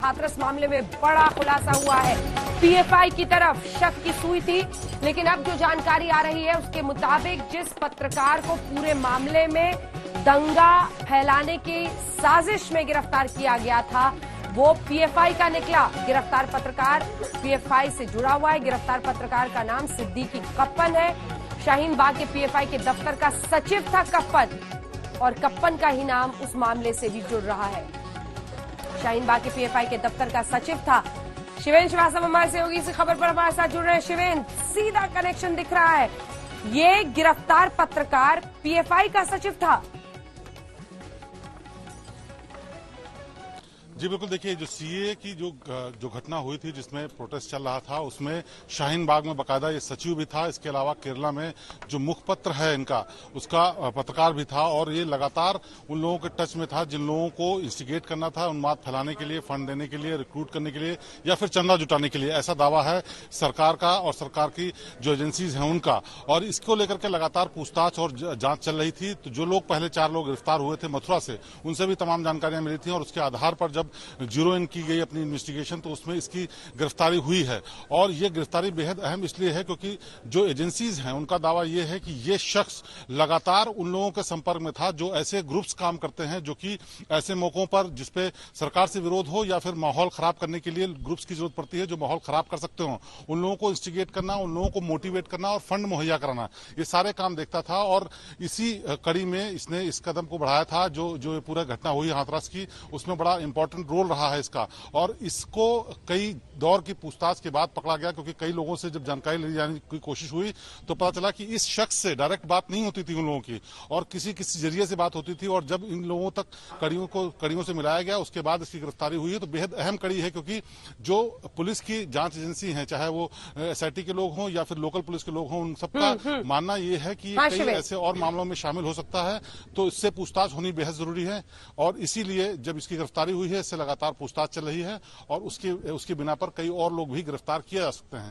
हाथरस मामले में बड़ा खुलासा हुआ है। पीएफआई की तरफ शक की सुई थी, लेकिन अब जो जानकारी आ रही है उसके मुताबिक जिस पत्रकार को पूरे मामले में दंगा फैलाने की साजिश में गिरफ्तार किया गया था वो पीएफआई का निकला। गिरफ्तार पत्रकार पीएफआई से जुड़ा हुआ है। गिरफ्तार पत्रकार का नाम सिद्दीकी कप्पन है। शाहीन बाग के पीएफआई के दफ्तर का सचिव था कप्पन, और कप्पन का ही नाम उस मामले से भी जुड़ रहा है। शाहीन बाग के पीएफआई के दफ्तर का सचिव था। शिवेन श्रीवास्तव हमारे सहयोगी इसी खबर पर हमारे साथ जुड़ रहे हैं। शिवेन, सीधा कनेक्शन दिख रहा है, ये गिरफ्तार पत्रकार पीएफआई का सचिव था। जी बिल्कुल, देखिए जो सीए की जो घटना हुई थी जिसमें प्रोटेस्ट चल रहा था उसमें शाहीन बाग में बाकायदा ये सचिव भी था। इसके अलावा केरला में जो मुखपत्र है इनका उसका पत्रकार भी था, और ये लगातार उन लोगों के टच में था जिन लोगों को इंस्टिगेट करना था, उन्माद फैलाने के लिए, फंड देने के लिए, रिक्रूट करने के लिए या फिर चंदा जुटाने के लिए। ऐसा दावा है सरकार का और सरकार की जो एजेंसीज हैं उनका, और इसको लेकर के लगातार पूछताछ और जांच चल रही थी। तो जो लोग पहले 4 लोग गिरफ्तार हुए थे मथुरा से, उनसे भी तमाम जानकारियां मिली थी, और उसके आधार पर जब जीरो इन की गई अपनी इन्वेस्टिगेशन तो उसमें इसकी गिरफ्तारी हुई है। और ये गिरफ्तारी बेहद अहम इसलिए है क्योंकि जो एजेंसीज हैं उनका दावा ये है कि ये शख्स लगातार उन लोगों के संपर्क में था जो ऐसे ग्रुप्स काम करते हैं जो कि ऐसे मौकों पर जिसपे सरकार से विरोध हो या फिर माहौल खराब करने के लिए ग्रुप्स की जरूरत पड़ती है जो माहौल खराब कर सकते हो, उन लोगों को इंस्टिगेट करना, उन लोगों को मोटिवेट करना और फंड मुहैया कराना, ये सारे काम देखता था। और इसी कड़ी में इसने इस कदम को बढ़ाया था। जो पूरा घटना हुई हाथरस की, उसमें बड़ा इंपॉर्टेंट रोल रहा है इसका, और इसको कई दौर की पूछताछ के बाद पकड़ा गया क्योंकि कई लोगों से जब जानकारी ली जाने की कोशिश हुई तो पता चला कि इस शख्स से डायरेक्ट बात नहीं होती थी उन लोगों की, और किसी जरिए से बात होती थी। और जब इन लोगों तक कड़ियों से मिलाया गया उसके बाद इसकी गिरफ्तारी हुई है। तो बेहद अहम कड़ी है क्योंकि जो पुलिस की जांच एजेंसी है, चाहे वो एसआईटी के लोग हों या फिर लोकल पुलिस के लोग हों, उन सबका मानना यह है कि कई ऐसे और मामलों में शामिल हो सकता है। तो इससे पूछताछ होनी बेहद जरूरी है, और इसीलिए जब इसकी गिरफ्तारी हुई है इससे लगातार पूछताछ चल रही है, और उसकी बिना पर कई और लोग भी गिरफ्तार किए जा सकते हैं।